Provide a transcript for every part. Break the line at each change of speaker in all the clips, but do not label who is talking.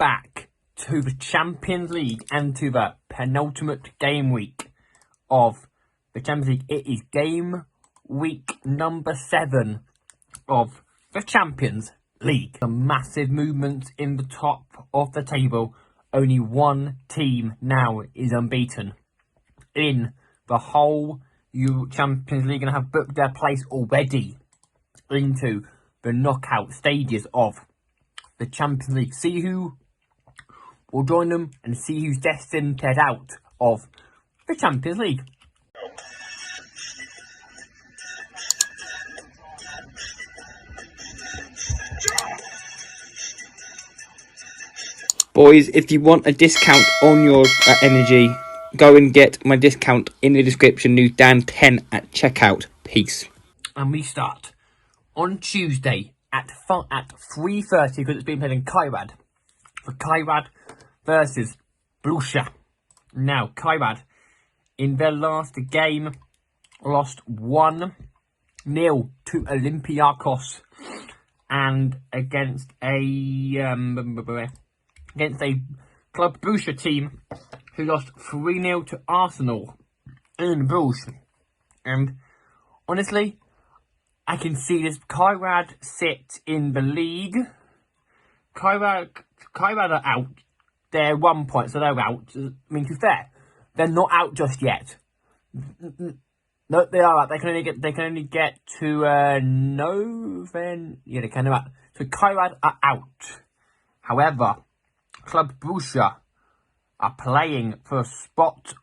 back to the Champions League and to the penultimate game week of the Champions League. It is game week number 7 of the Champions League. Some massive movements in the top of the table. Only one team now is unbeaten in the whole Champions League and have booked their place already into the knockout stages of the Champions League. See who will join them and see who's destined to head out of the Champions League.
Boys, if you want a discount on your energy, go and get my discount in the description. New Dan 10 at checkout. Peace.
And we start on Tuesday at 3:30 because it's being played in Kairad. For Kairad versus Borussia. Now, Kairad, in their last game, lost 1-0 to Olympiacos. And against a Club Borussia team who lost 3-0 to Arsenal in Bruges. And honestly, I can see this. Kairad sit in the league. Kairad are out. They're 1 point, so they're out. I mean, to be fair, they're not out just yet. No, they are out. They can only get to they can out. So Kairad are out. However, Club Borussia are playing for a spot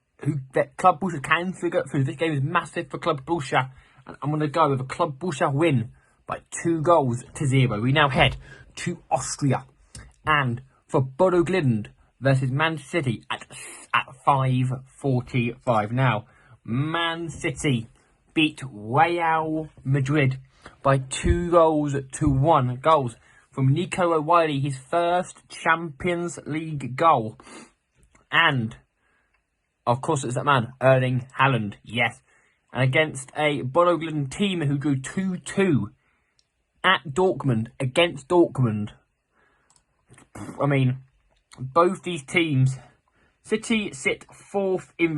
that Club Borussia can figure through. This game is massive for Club Borussia, and I'm going to go with a Club Borussia win by 2-0. We now head to Austria, and for Bodo Glimt versus Man City at 5:45. Now, Man City beat Real Madrid by 2-1. Goals from Nico O'Reilly, his first Champions League goal. And, of course, it's that man, Erling Haaland, yes. And against a Bodo Glimt team who drew 2-2 at Dortmund, against Dortmund. I mean, both these teams, City sit 4th in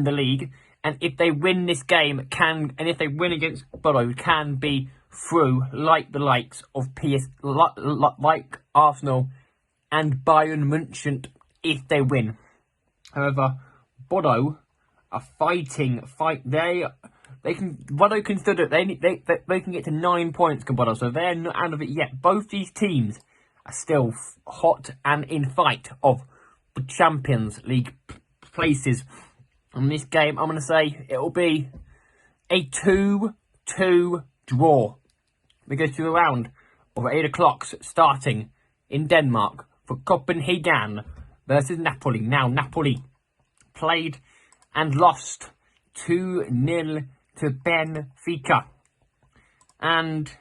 the league, and if they win this game, if they win against Bodo, can be through like the likes of like Arsenal and Bayern Munich if they win. However, Bodo are fighting. Bodo can still do it. They can get to 9 points, Bodo, so they're not out of it yet. Both these teams are still hot and in fight of the Champions League places. In this game, I'm going to say it will be a 2-2 draw. We go to a round of 8 o'clock starting in Denmark for Copenhagen versus Napoli. Now, Napoli played and lost 2-0 to Benfica. And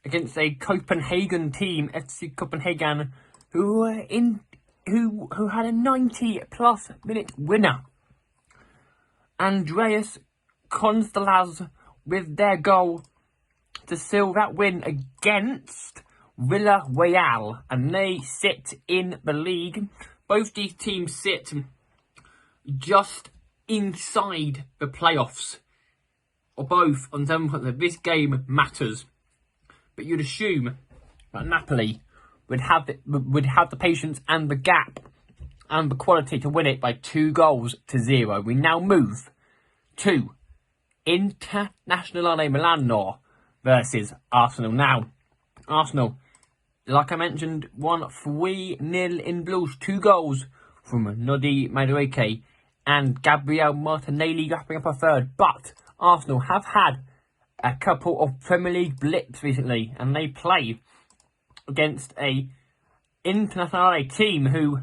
against a Copenhagen team, FC Copenhagen, who had a 90-plus minute winner. Andreas Constellas with their goal to seal that win against Villarreal, and they sit in the league. Both these teams sit just inside the playoffs, or both on 7 points. This game matters, but you'd assume that Napoli would have the patience and the gap and the quality to win it by 2-0. We now move to Internazionale Milano versus Arsenal. Now, Arsenal, like I mentioned, won 3-0 in Blues. 2 goals from Nodi Madueke and Gabriel Martinelli wrapping up a third. But Arsenal have had a couple of Premier League blips recently, and they play against a Internazionale team who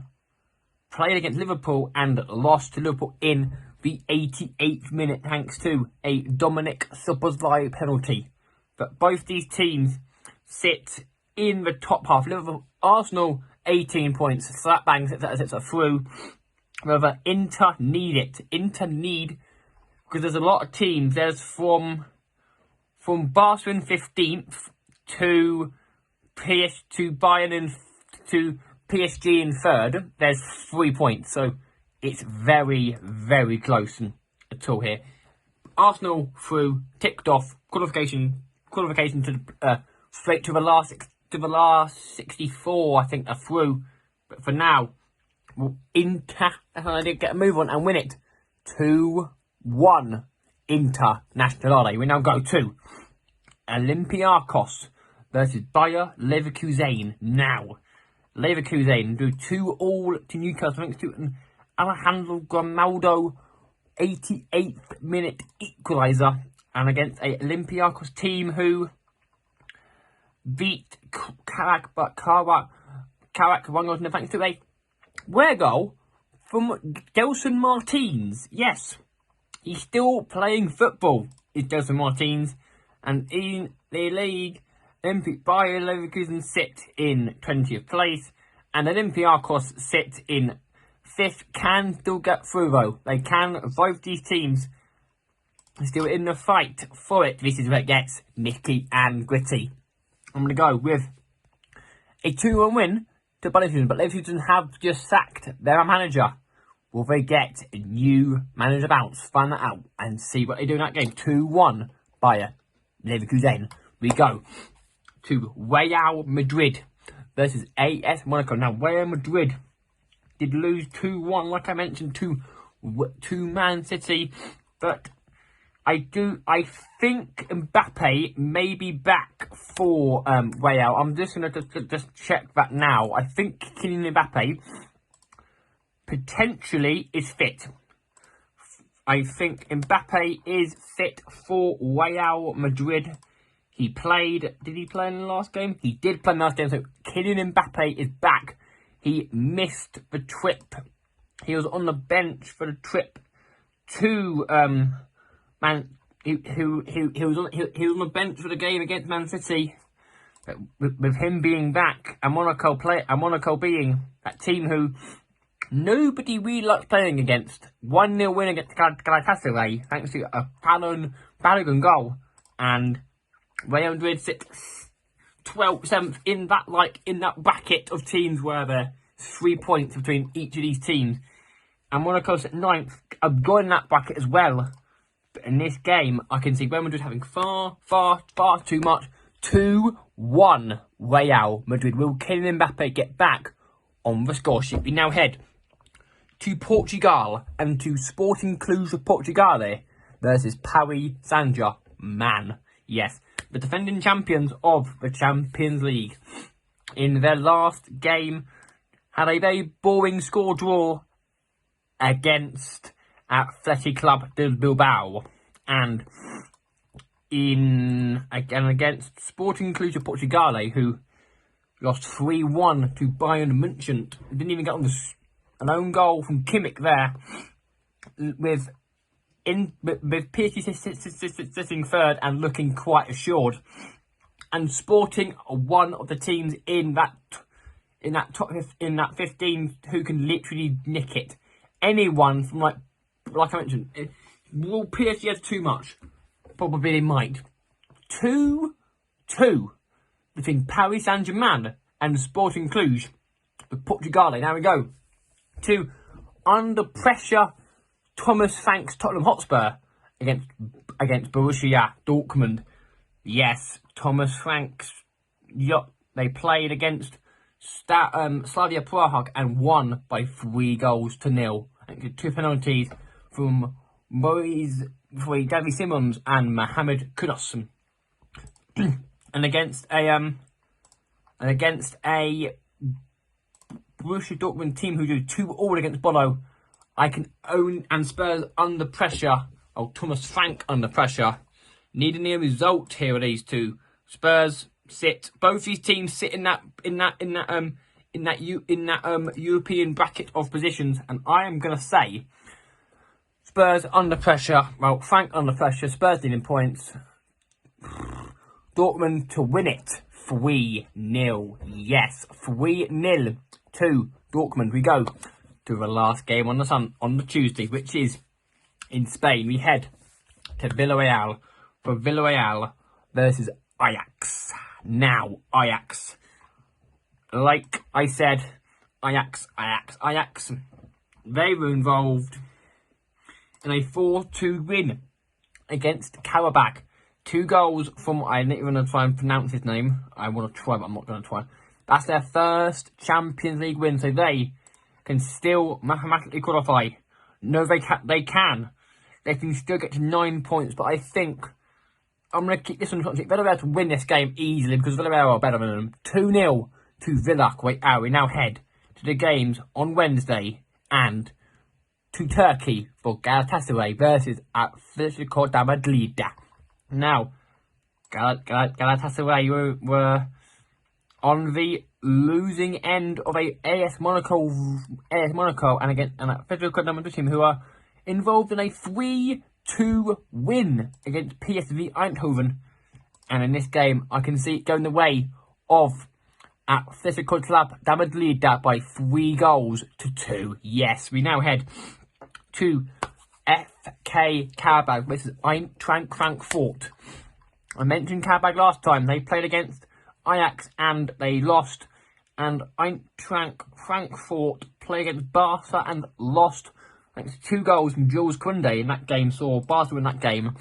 played against Liverpool and lost to Liverpool in the 88th minute thanks to a Dominic Szoboszlai penalty. But both these teams sit in the top half. Liverpool, Arsenal, 18 points. Slap bang sits through. However, Inter need it. Inter need, because there's a lot of teams. There's from Barca in 15th to Bayern in to PSG in third, there's 3 points. So it's very, very close at all here. Arsenal through, ticked off, qualification to straight to the last 64. I think are through. But for now, Inter, I did get a move on and win it 2-1. Internazionale. We now go to Olympiacos versus Bayer Leverkusen. Now, Leverkusen do 2-2 to Newcastle thanks to an Alejandro Grimaldo 88th minute equaliser, and against a Olympiacos team who beat Karak 1-0 thanks to a rare goal from Gelson Martins. Yes, he's still playing football, is Gelson Martins. And in the league, Bayer Leverkusen sit in 20th place, and Olympiacos sit in 5th. Can still get through though. They can. Both these teams are still in the fight for it. This is where it gets nicky and gritty. I'm going to go with a 2-1 win to Leverkusen, but Leverkusen have just sacked their manager. Will they get a new manager bounce? Find that out and see what they do in that game. 2-1 Bayer Leverkusen. We go to Real Madrid versus AS Monaco. Now, Real Madrid did lose 2-1, like I mentioned, to Man City, but I think Mbappe may be back for Real. I'm just going to just check that now. I think Kylian Mbappe potentially is fit. I think Mbappe is fit for Real Madrid. He played. Did he play in the last game? He did play in the last game. So Kylian Mbappe is back. He missed the trip. He was on the bench for the trip to Man. He was on the bench for the game against Man City. But with him being back, and Monaco being that team who nobody really likes playing against. 1-0 win against Galatasaray, thanks to a Balogun goal. And Real Madrid sit 7th in that bracket of teams where there are 3 points between each of these teams. And Monaco's at 9th. I've got in that bracket as well. But in this game, I can see Real Madrid having far too much. 2-1 Real Madrid. Will Kylian Mbappe get back on the score sheet? We now head to Portugal and to Sporting Cluj of Portugal versus Paris Saint-Germain. Yes, the defending champions of the Champions League. In their last game, had a very boring score draw against Athletic Club de Bilbao. And against Sporting Cluj of Portugal, who lost 3-1 to Bayern München. Didn't even get on an own goal from Kimmich there, with PSG sitting third and looking quite assured, and Sporting are one of the teams in that 15 who can literally nick it. Anyone from like I mentioned, will PSG has too much? Probably they might. 2-2 between Paris Saint-Germain and Sporting Cluj with Portugal. Now we go to under pressure Thomas Frank's Tottenham Hotspur against Borussia Dortmund. Yes, Thomas Frank's. They played against Slavia Prague and won by 3-0. And 2 penalties from Davi Simons and Mohamed Kudus. and against a Borussia Dortmund team who do 2-2 against Bono, I can own, and Spurs under pressure. Oh, Thomas Frank under pressure. Needing a result here of these two. Spurs sit. Both these teams sit in that European bracket of positions, and I am gonna say Spurs under pressure. Well, Frank under pressure. Spurs needing points. Dortmund to win it. 3-0. Yes, 3-0 to Dortmund. We go to the last game on the Tuesday, which is in Spain. We head to Villarreal for Villarreal versus Ajax. Now, Ajax, like I said, Ajax. They were involved in a 4-2 win against Karabakh. 2 goals from, I didn't even try and pronounce his name. I want to try, but I'm not going to try. That's their first Champions League win, so they can still mathematically qualify. No, they can. They can still get to 9 points, but I think I'm going to keep this one. Villarreal to win this game easily because Villarreal are better than them. 2-0 to Villa. We now head to the games on Wednesday and to Turkey for Galatasaray versus Atletico de Madrid. Now, Galatasaray were on the losing end of a AS Monaco and Atletico de Madrid team who are involved in a 3-2 win against PSV Eindhoven. And in this game, I can see it going the way of Atletico de Madrid by 3-2. Yes, we now head to FK Karabakh versus Eintracht Frankfurt. I mentioned Karabakh last time. They played against Ajax and they lost. And Eintracht Frankfurt played against Barca and lost. Thanks to 2 goals from Jules Koundé in that game. Saw Barca win that game.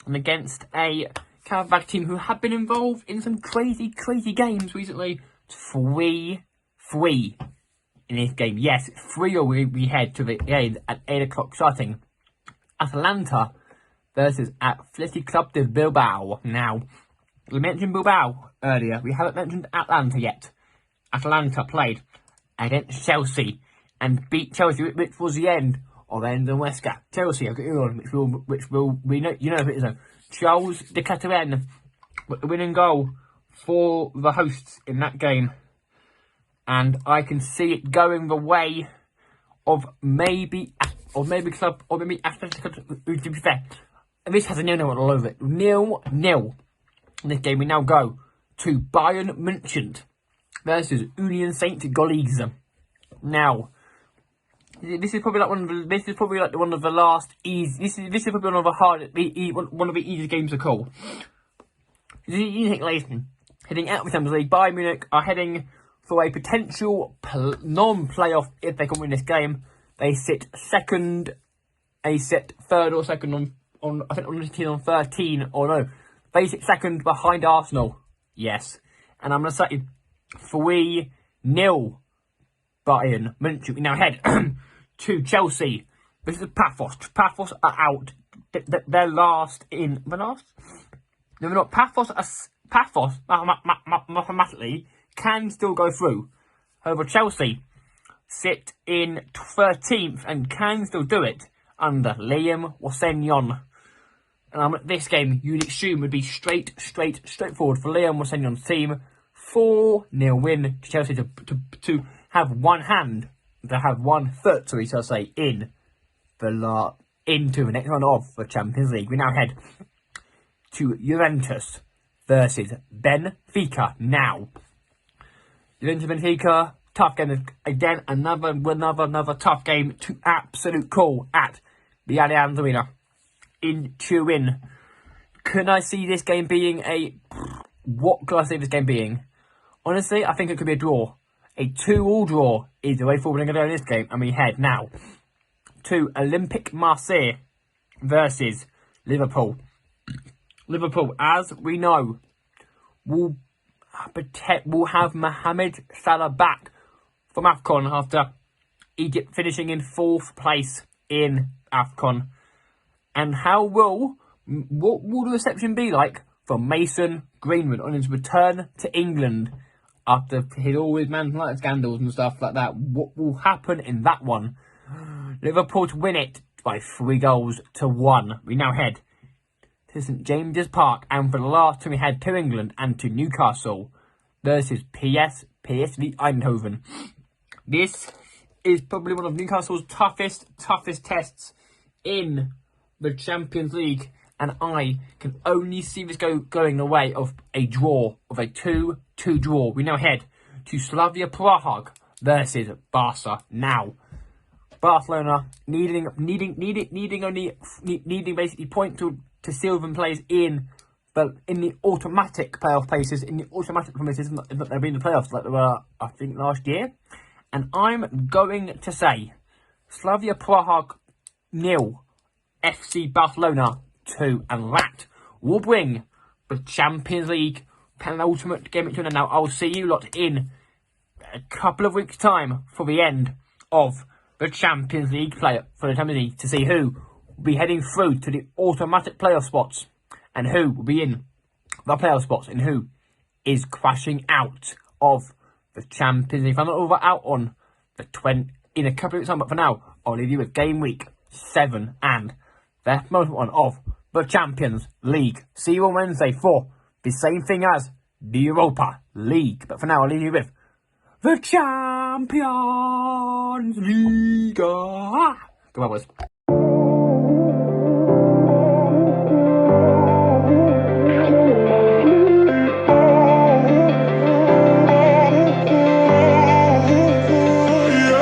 And against a Karabakh team who have been involved in some crazy games recently. 3-3 in this game. Yes, 3-0 we head to the game at 8 o'clock starting. Atalanta versus Athletic Club de Bilbao. Now, we mentioned Bilbao earlier. We haven't mentioned Atlanta yet. Atalanta played against Chelsea and beat Chelsea, which was the end of End and Wesker. Chelsea, I've got you on, we know, you know who it is. Charles de Ketelaere with the winning goal for the hosts in that game. And I can see it going the way of maybe Club, or maybe Atletico. To be fair, this has a 0-0 all over it. 0-0. In this game, we now go to Bayern München versus Union Saint-Gilloise. Now, this is probably like one of the last easy. This is probably one of the easiest games to call. You think, Leighton, heading out of the Champions League, Bayern Munich are heading for a potential non-playoff if they can win this game. They sit second. They sit third or second on I think on 13 or no. They sit second behind Arsenal. Yes, and I'm gonna say 3-0 Bayern Munich. We now head to Chelsea. This is Paphos. Paphos are out. They're last in the last. No, they're not. Paphos mathematically can still go through. However, Chelsea sit in 13th and can still do it under Liam Wassenyon. And this game, you'd assume, would be straightforward for Liam Wassenyon's team. 4-0 win to Chelsea to have one hand, to have 1 foot, so we shall say, into the next round of the Champions League. We now head to Juventus versus Benfica. Now, Juventus Benfica, tough game again. Another tough game to absolute call at the Allianz Arena in Turin. Can I see this game being what could I see this game being? Honestly, I think it could be a draw. A 2-2 draw is the way forward we're going to go in this game. And we head now to Olympique Marseille versus Liverpool. Liverpool, as we know, will have Mohamed Salah back from AFCON after Egypt finishing in 4th place in AFCON. And what will the reception be like for Mason Greenwood on his return to England after all his Man United scandals and stuff like that? What will happen in that one? Liverpool to win it by 3-1. We now head to St James's Park, and for the last time we head to England and to Newcastle versus PSV Eindhoven. This is probably one of Newcastle's toughest tests in the Champions League, and I can only see this going the way of a draw, of a 2-2 draw. We now head to Slavia Prague versus Barca. Now, Barcelona needing basically point to seal them plays in the automatic playoff places, in the automatic places, not they've been in the playoffs like they were, I think, last year. And I'm going to say Slavia Prague 0, FC Barcelona 2. And that will bring the Champions League penultimate game to an end. Now, I'll see you lot in a couple of weeks' time for the end of the Champions League for the Champions League to see who will be heading through to the automatic playoff spots and who will be in the playoff spots and who is crashing out of the Champions League. I'm not over out on the in a couple of weeks' time, but for now, I'll leave you with Game Week 7 and the most one of the Champions League. See you on Wednesday for the same thing as the Europa League. But for now, I'll leave you with the Champions League. Goodbye, boys.